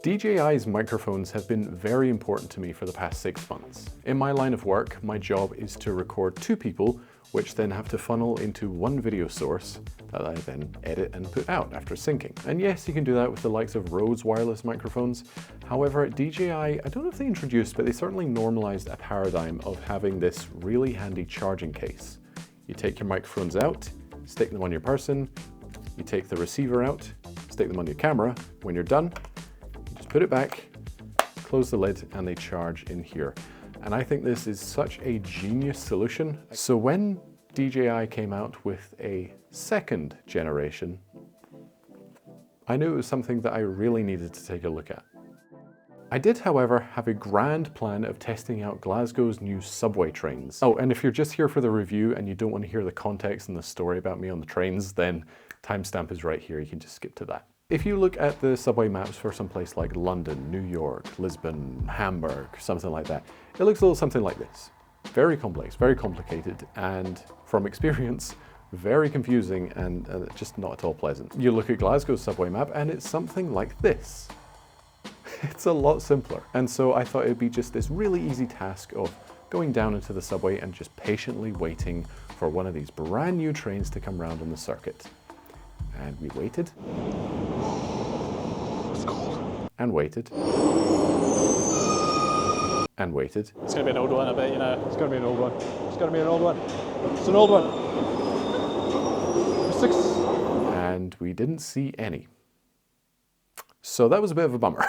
DJI's microphones have been very important to me for the past 6 months. In my line of work, my job is to record 2 people, which then have to funnel into one video source that I then edit and put out after syncing. And yes, you can do that with the likes of Rode's wireless microphones. However, at DJI, I don't know if they introduced, but they certainly normalized a paradigm of having this really handy charging case. You take your microphones out, stick them on your person, you take the receiver out, stick them on your camera. When you're done, you just put it back, close the lid, and they charge in here. And I think this is such a genius solution. So when DJI came out with a second generation, I knew it was something that I really needed to take a look at. I did, however, have a grand plan of testing out Glasgow's new subway trains. Oh, and if you're just here for the review and you don't want to hear the context and the story about me on the trains, then timestamp is right here, you can just skip to that. If you look at the subway maps for some place like London, New York, Lisbon, Hamburg, something like that, it looks a little something like this. Very complex, very complicated, and from experience, very confusing and just not at all pleasant. You look at Glasgow's subway map and it's something like this. It's a lot simpler. And so I thought it'd be just this really easy task of going down into the subway and just patiently waiting for one of these brand new trains to come round on the circuit. And we waited. It's cold. And waited. And waited. It's going to be an old one, I bet, you know. It's going to be an old one. It's going to be an old one. It's an old one. 6. And we didn't see any. So that was a bit of a bummer.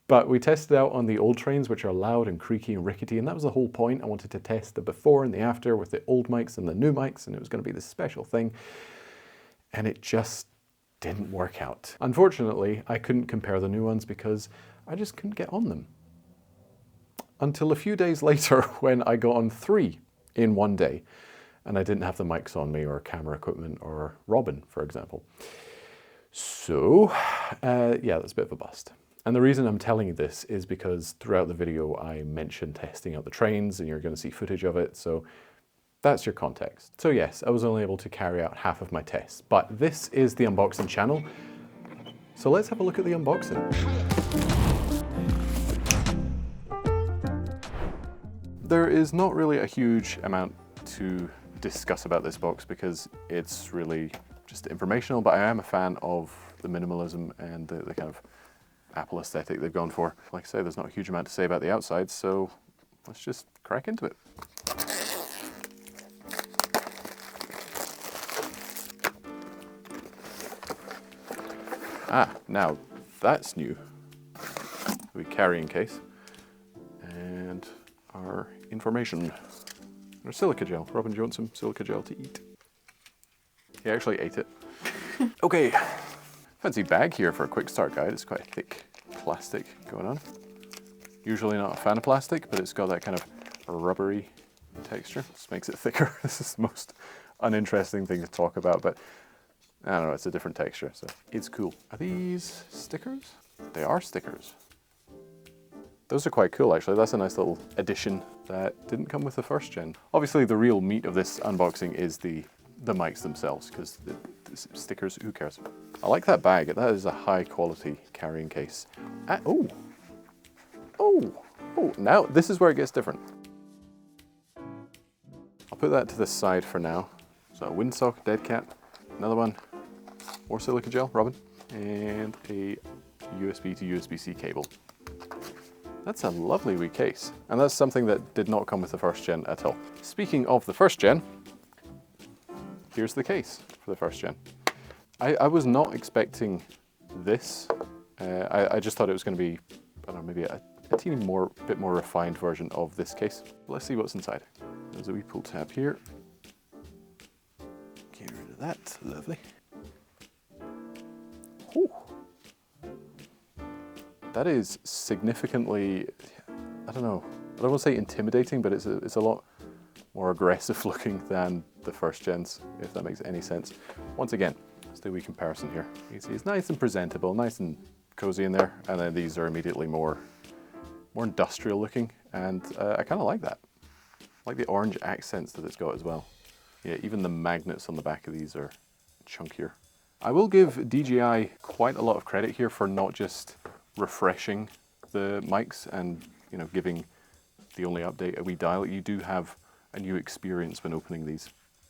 But we tested out on the old trains, which are loud and creaky and rickety, and that was the whole point. I wanted to test the before and the after with the old mics and the new mics, and it was going to be this special thing. And it just didn't work out. Unfortunately, I couldn't compare the new ones because I just couldn't get on them. Until a few days later when I got on 3 in one day and I didn't have the mics on me or camera equipment or Robin, for example. So, yeah, that's a bit of a bust. And the reason I'm telling you this is because throughout the video I mentioned testing out the trains and you're going to see footage of it, so that's your context. So yes, I was only able to carry out half of my tests, but this is the UnboxN channel. So let's have a look at the unboxing. There is not really a huge amount to discuss about this box because it's really just informational, but I am a fan of the minimalism and the kind of Apple aesthetic they've gone for. Like I say, there's not a huge amount to say about the outside, so let's just crack into it. Ah, now that's new. The carrying case and our information. Our silica gel. Robin, do you want some silica gel to eat? He actually ate it. Okay, fancy bag here for a quick start guide. It's quite thick plastic going on. Usually not a fan of plastic, but it's got that kind of rubbery texture. This makes it thicker. This is the most uninteresting thing to talk about, but I don't know, it's a different texture, so it's cool. Are these stickers? They are stickers. Those are quite cool, actually. That's a nice little addition that didn't come with the first gen. Obviously, the real meat of this unboxing is the mics themselves, because the stickers, who cares? I like that bag. That is a high quality carrying case. Oh, now this is where it gets different. I'll put that to the side for now. So a windsock, dead cat, another one, more silica gel, Robin, and a USB to USB-C cable. That's a lovely wee case, and that's something that did not come with the first gen at all. Speaking of the first gen, here's the case for the first gen. I was not expecting this. I just thought it was going to be, I don't know, maybe a teeny bit more refined version of this case. Let's see what's inside. There's a wee pull tab here. Get rid of that, lovely. Ooh. That is significantly, I don't know, I don't want to say intimidating, but it's a lot more aggressive looking than the first gens, if that makes any sense. Once again, let's do a wee comparison here. You can see it's nice and presentable, nice and cozy in there, and then these are immediately more industrial looking, and I kind of like that. I like the orange accents that it's got as well. Yeah, even the magnets on the back of these are chunkier. I will give DJI quite a lot of credit here for not just refreshing the mics and, you know, giving the only update a wee dial, you do have a new experience when opening these.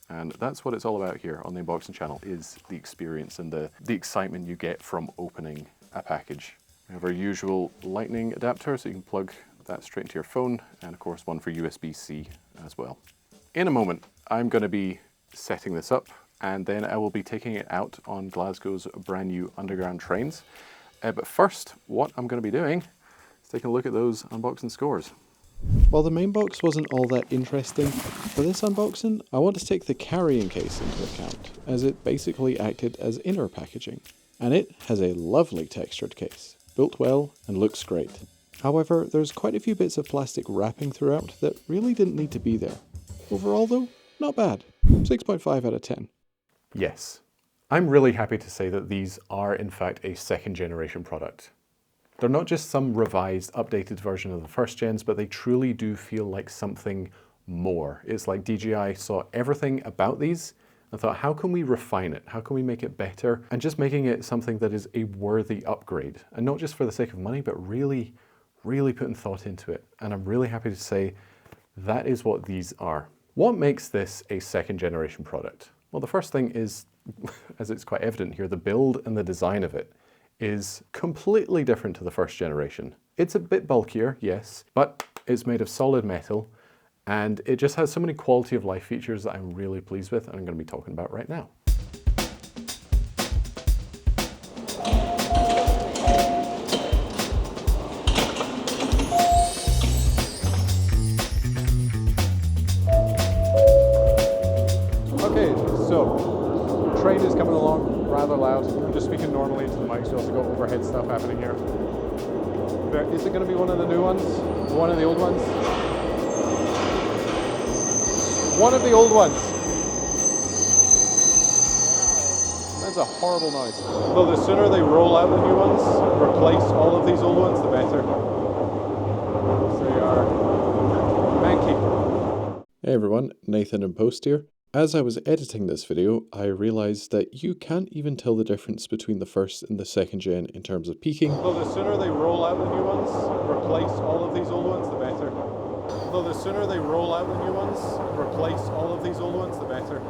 And that's what it's all about here on the UnboxN channel, is the experience and the excitement you get from opening a package. We have our usual lightning adapter, so you can plug that straight into your phone, and of course one for USB-C as well. In a moment, I'm going to be setting this up, and then I will be taking it out on Glasgow's brand new underground trains. But first, what I'm going to be doing is taking a look at those UnboxN scores. While the main box wasn't all that interesting, for this unboxing, I want to take the carrying case into account, as it basically acted as inner packaging. And it has a lovely textured case, built well and looks great. However, there's quite a few bits of plastic wrapping throughout that really didn't need to be there. Overall though, not bad. 6.5 out of 10. Yes, I'm really happy to say that these are in fact a second generation product. They're not just some revised, updated version of the first gens, but they truly do feel like something more. It's like DJI saw everything about these and thought, how can we refine it? How can we make it better? And just making it something that is a worthy upgrade. And not just for the sake of money, but really, really putting thought into it. And I'm really happy to say that is what these are. What makes this a second generation product? Well, the first thing is, as it's quite evident here, the build and the design of it is completely different to the first generation. It's a bit bulkier, yes, but it's made of solid metal, and it just has so many quality of life features that I'm really pleased with, and I'm going to be talking about right now. Okay, so train is coming along rather loud. I'm just speaking normally into the mic, so also got overhead stuff happening here. Is it going to be one of the new ones? One of the old ones? One of the old ones. That's a horrible noise. Though the sooner they roll out the new ones, replace all of these old ones, the better. They are manky. Hey everyone, Nathan in Post here. As I was editing this video, I realized that you can't even tell the difference between the first and the second gen in terms of peaking. Though the sooner they roll out the new ones, replace all of these old ones, the better. Though the sooner they roll out the new ones, replace all of these old ones, the better.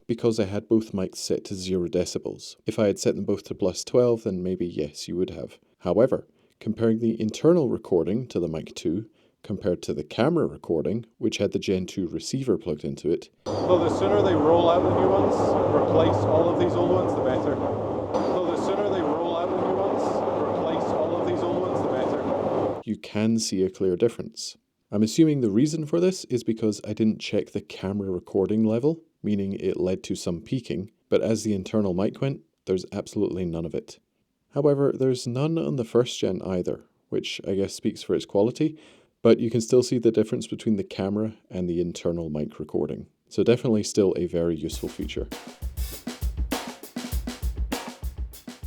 Because I had both mics set to 0 decibels. If I had set them both to +12, then maybe yes, you would have. However, comparing the internal recording to the Mic 2, compared to the camera recording, which had the Gen 2 receiver plugged into it. Though the sooner they roll out the new ones, replace all of these old ones, the better. Though the sooner they roll out the new ones, replace all of these old ones, the better. You can see a clear difference. I'm assuming the reason for this is because I didn't check the camera recording level, meaning it led to some peaking, but as the internal mic went, there's absolutely none of it. However, there's none on the first gen either, which I guess speaks for its quality, but you can still see the difference between the camera and the internal mic recording. So definitely still a very useful feature.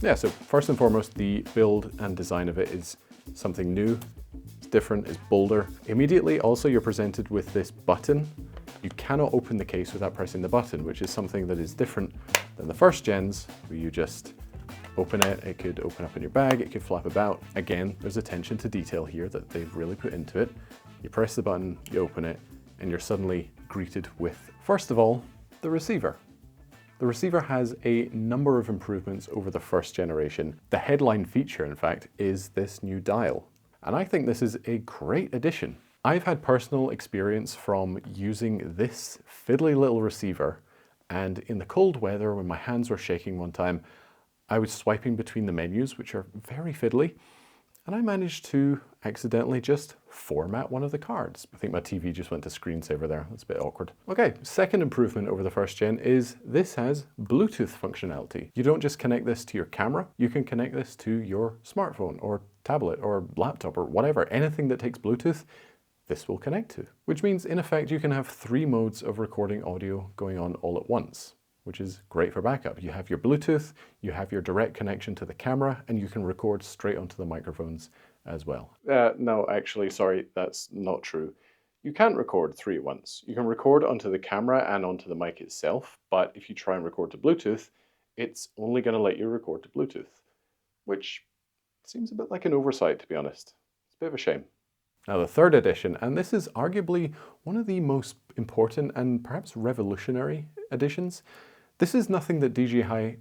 Yeah, so first and foremost, the build and design of it is something new. It's different, it's bolder. Immediately also you're presented with this button. You cannot open the case without pressing the button, which is something that is different than the first gens, where you just open it, it could open up in your bag, it could flap about. Again, there's attention to detail here that they've really put into it. You press the button, you open it, and you're suddenly greeted with, first of all, the receiver. The receiver has a number of improvements over the first generation. The headline feature, in fact, is this new dial. And I think this is a great addition. I've had personal experience from using this fiddly little receiver, and in the cold weather, when my hands were shaking one time, I was swiping between the menus, which are very fiddly, and I managed to accidentally just format one of the cards. I think my TV just went to screensaver there. That's a bit awkward. Okay, second improvement over the first gen is this has Bluetooth functionality. You don't just connect this to your camera, you can connect this to your smartphone or tablet or laptop or whatever. Anything that takes Bluetooth, this will connect to. Which means, in effect, you can have 3 modes of recording audio going on all at once, which is great for backup. You have your Bluetooth, you have your direct connection to the camera, and you can record straight onto the microphones as well. No, actually, sorry, that's not true. You can't record 3 at once. You can record onto the camera and onto the mic itself, but if you try and record to Bluetooth, it's only going to let you record to Bluetooth, which Seems a bit like an oversight, to be honest. It's a bit of a shame. Now the third addition, and this is arguably one of the most important and perhaps revolutionary additions. This is nothing that DJI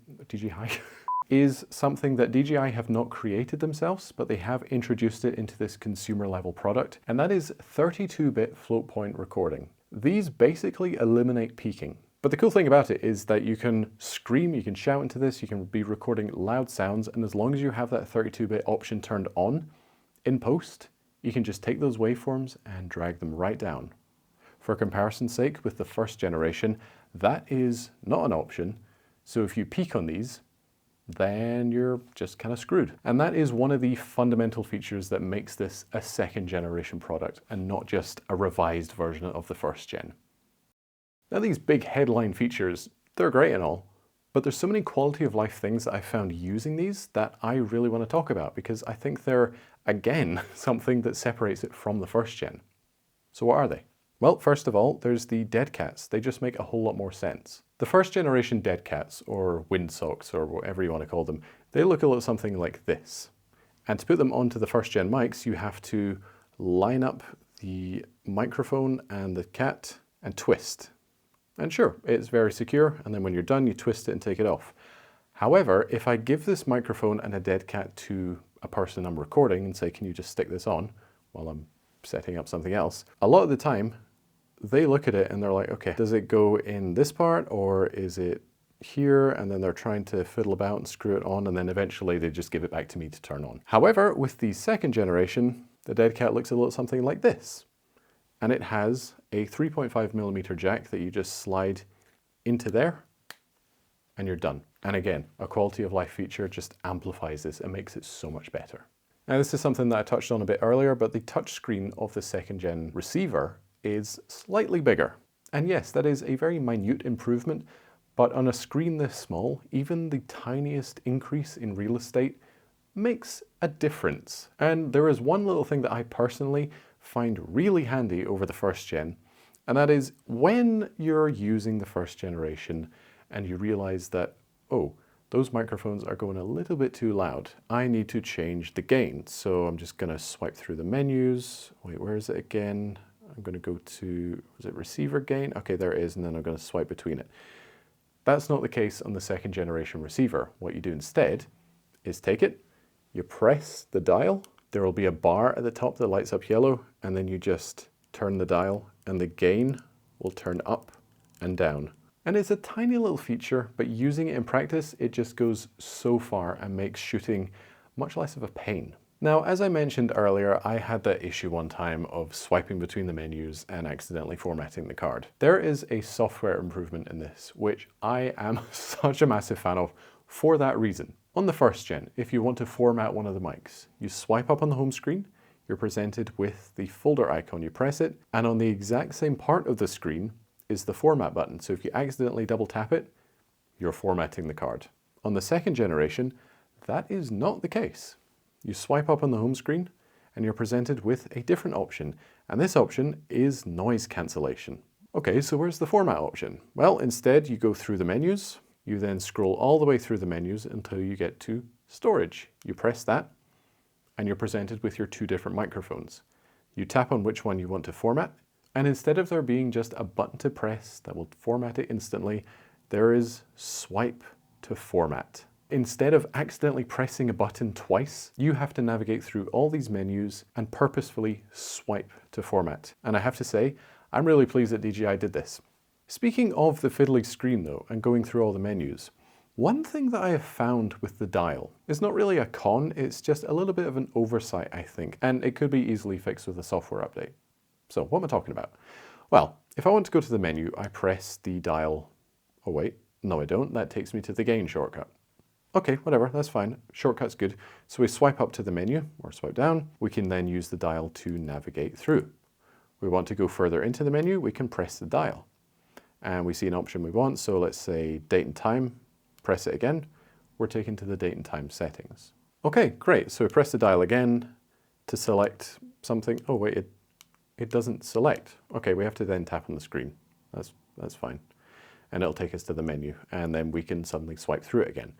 is something that DJI have not created themselves, but they have introduced it into this consumer level product, and that is 32-bit float point recording. These basically eliminate peaking. But the cool thing about it is that you can scream, you can shout into this, you can be recording loud sounds, and as long as you have that 32-bit option turned on in post, you can just take those waveforms and drag them right down. For comparison's sake, with the first generation, that is not an option. So if you peak on these, then you're just kind of screwed. And that is one of the fundamental features that makes this a second generation product and not just a revised version of the first gen. Now these big headline features, they're great and all, but there's so many quality of life things that I found using these that I really want to talk about because I think they're, again, something that separates it from the first gen. So what are they? Well, first of all, there's the dead cats. They just make a whole lot more sense. The first generation dead cats, or windsocks, or whatever you want to call them, they look a little something like this. And to put them onto the first gen mics, you have to line up the microphone and the cat and twist. And sure, it's very secure, and then when you're done, you twist it and take it off. However, if I give this microphone and a dead cat to a person I'm recording and say, can you just stick this on while I'm setting up something else, a lot of the time, they look at it and they're like, okay, does it go in this part or is it here? And then they're trying to fiddle about and screw it on, and then eventually they just give it back to me to turn on. However, with the second generation, the dead cat looks a little something like this. And it has a 3.5mm jack that you just slide into there and you're done. And again, a quality of life feature just amplifies this and makes it so much better. Now this is something that I touched on a bit earlier, but the touchscreen of the second gen receiver is slightly bigger. And yes, that is a very minute improvement, but on a screen this small, even the tiniest increase in real estate makes a difference. And there is one little thing that I personally find really handy over the first gen, and that is when you're using the first generation and you realize that, oh, those microphones are going a little bit too loud. I need to change the gain. So I'm just gonna swipe through the menus. Wait, where is it again? I'm gonna go to, is it receiver gain? Okay, there it is, and then I'm gonna swipe between it. That's not the case on the second generation receiver. What you do instead is take it, you press the dial, there will be a bar at the top that lights up yellow, and then you just turn the dial and the gain will turn up and down. And it's a tiny little feature, but using it in practice, it just goes so far and makes shooting much less of a pain. Now, as I mentioned earlier, I had that issue one time of swiping between the menus and accidentally formatting the card. There is a software improvement in this, which I am such a massive fan of for that reason. On the first gen, if you want to format one of the mics, you swipe up on the home screen, you're presented with the folder icon, you press it, and on the exact same part of the screen is the format button. So if you accidentally double tap it, you're formatting the card. On the second generation, that is not the case. You swipe up on the home screen and you're presented with a different option. And this option is noise cancellation. Okay, so where's the format option? Well, instead you go through the menus, you then scroll all the way through the menus until you get to storage. You press that and you're presented with your two different microphones. You tap on which one you want to format, and instead of there being just a button to press that will format it instantly, there is swipe to format. Instead of accidentally pressing a button twice, you have to navigate through all these menus and purposefully swipe to format. And I have to say, I'm really pleased that DJI did this. Speaking of the fiddly screen though, and going through all the menus, one thing that I have found with the dial is not really a con, it's just a little bit of an oversight, I think, and it could be easily fixed with a software update. So what am I talking about? Well, if I want to go to the menu, I press the dial. Oh wait, no I don't, that takes me to the gain shortcut. Okay, whatever, that's fine. Shortcut's good. So we swipe up to the menu or swipe down. We can then use the dial to navigate through. We want to go further into the menu, we can press the dial. And we see an option we want. So let's say date and time, press it again. We're taken to the date and time settings. Okay, great. So we press the dial again to select something. Oh wait, it doesn't select. Okay, we have to then tap on the screen. That's fine. And it'll take us to the menu and then we can suddenly swipe through it again.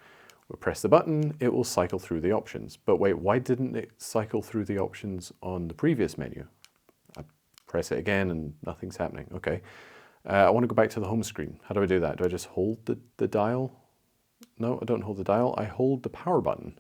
We press the button, it will cycle through the options. But wait, why didn't it cycle through the options on the previous menu? I press it again and nothing's happening. Okay. I want to go back to the home screen. How do I do that? Do I just hold the dial? No, I don't hold the dial. I hold the power button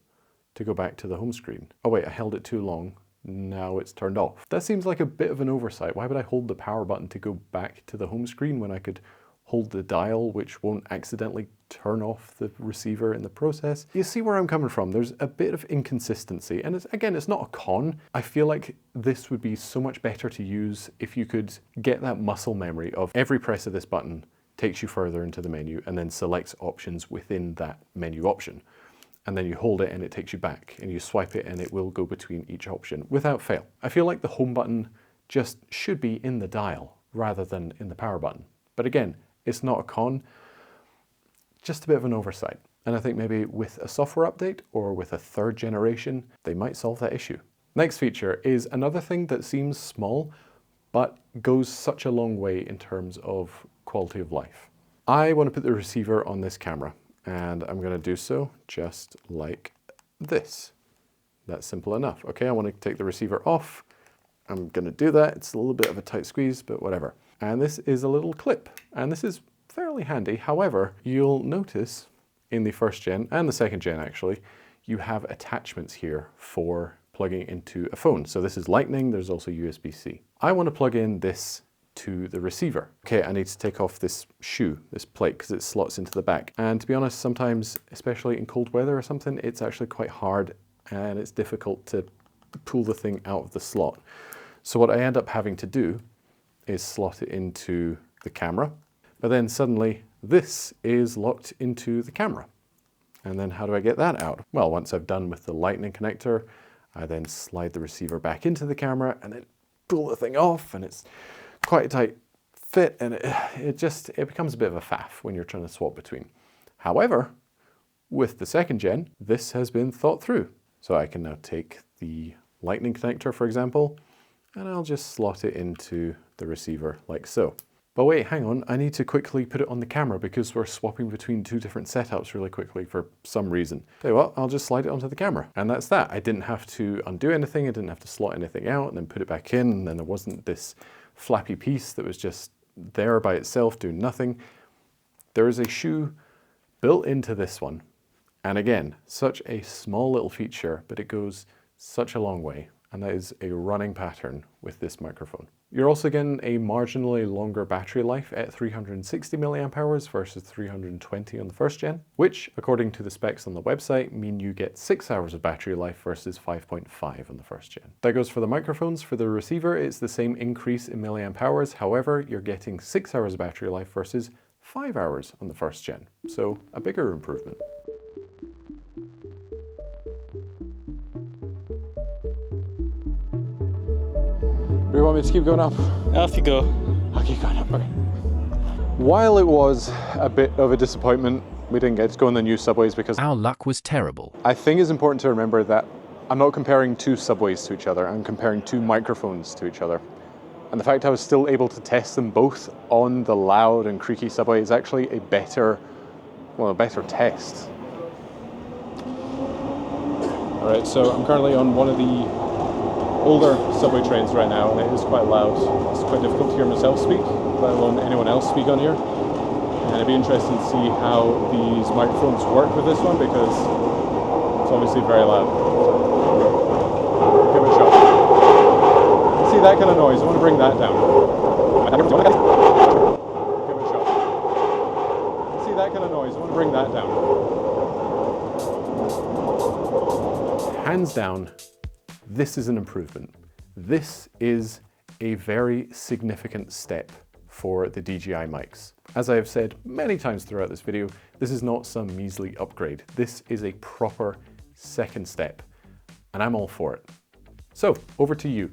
to go back to the home screen. Oh wait, I held it too long. Now it's turned off. That seems like a bit of an oversight. Why would I hold the power button to go back to the home screen when I could hold the dial, which won't accidentally turn off the receiver in the process? You see where I'm coming from? There's a bit of inconsistency, and it's not a con. I feel like this would be so much better to use if you could get that muscle memory of every press of this button takes you further into the menu and then selects options within that menu option. And then you hold it and it takes you back, and you swipe it and it will go between each option without fail. I feel like the home button just should be in the dial rather than in the power button. But again, it's not a con, just a bit of an oversight. And I think maybe with a software update or with a third generation, they might solve that issue. Next feature is another thing that seems small, but goes such a long way in terms of quality of life. I want to put the receiver on this camera, and I'm going to do so just like this. That's simple enough. Okay, I want to take the receiver off. I'm going to do that. It's a little bit of a tight squeeze, but whatever. And this is a little clip, and this is fairly handy. However, you'll notice in the first gen and the second gen actually, you have attachments here for plugging into a phone. So this is Lightning, there's also USB-C. I want to plug in this to the receiver. Okay, I need to take off this shoe, this plate, because it slots into the back. And to be honest, sometimes, especially in cold weather or something, it's actually quite hard and it's difficult to pull the thing out of the slot. So what I end up having to do is slot it into the camera, but then suddenly this is locked into the camera. And then how do I get that out? Well, once I've done with the Lightning connector, I then slide the receiver back into the camera and then pull the thing off, and it's quite a tight fit, and it becomes a bit of a faff when you're trying to swap between. However, with the second gen, this has been thought through. So I can now take the Lightning connector, for example, and I'll just slot it into the receiver like so. But wait, hang on, I need to quickly put it on the camera because we're swapping between two different setups really quickly for some reason. Tell you what, I'll just slide it onto the camera. And that's that. I didn't have to undo anything, I didn't have to slot anything out and then put it back in, and then there wasn't this flappy piece that was just there by itself doing nothing. There is a shoe built into this one. And again, such a small little feature, but it goes such a long way. And that is a running pattern with this microphone. You're also getting a marginally longer battery life at 360 milliamp hours versus 320 on the first gen, which, according to the specs on the website, mean you get 6 hours of battery life versus 5.5 on the first gen. That goes for the microphones. For the receiver, it's the same increase in milliamp hours. However, you're getting 6 hours of battery life versus 5 hours on the first gen. So a bigger improvement. Do you want me to keep going up? Off you go. I'll keep going up. Okay. While it was a bit of a disappointment we didn't get to go on the new subways because our luck was terrible, I think it's important to remember that I'm not comparing two subways to each other, I'm comparing two microphones to each other. And the fact I was still able to test them both on the loud and creaky subway is actually a better test. Alright, so I'm currently on one of the older subway trains right now, and it is quite loud. It's quite difficult to hear myself speak, let alone anyone else speak on here. And it'd be interesting to see how these microphones work with this one, because it's obviously very loud. Give it a shot. See that kind of noise? I want to bring that down. Give it a shot. See that kind of noise? I want to bring that down. Hands down, this is an improvement. This is a very significant step for the DJI Mics. As I have said many times throughout this video, this is not some measly upgrade. This is a proper second step, and I'm all for it. So, over to you.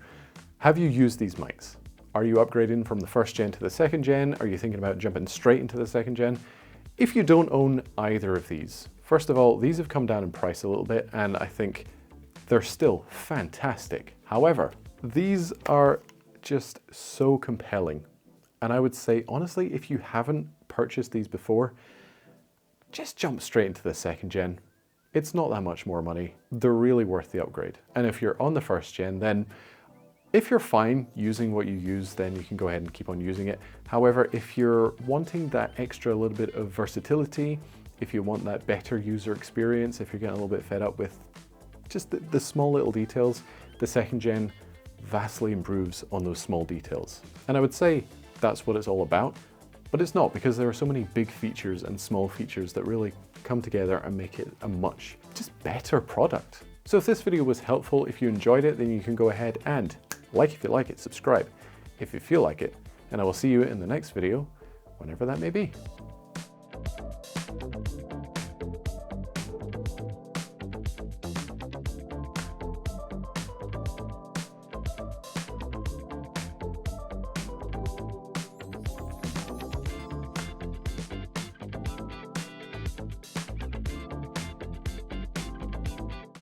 Have you used these mics? Are you upgrading from the first gen to the second gen? Are you thinking about jumping straight into the second gen? If you don't own either of these, first of all, these have come down in price a little bit, and I think they're still fantastic. However, these are just so compelling. And I would say, honestly, if you haven't purchased these before, just jump straight into the second gen. it's not that much more money. They're really worth the upgrade. And if you're on the first gen, then if you're fine using what you use, then you can go ahead and keep on using it. However, if you're wanting that extra little bit of versatility, if you want that better user experience, if you're getting a little bit fed up with just the small little details, the second gen vastly improves on those small details. And I would say that's what it's all about, but it's not, because there are so many big features and small features that really come together and make it a much just better product. So if this video was helpful, if you enjoyed it, then you can go ahead and like if you like it, subscribe if you feel like it, and I will see you in the next video, whenever that may be.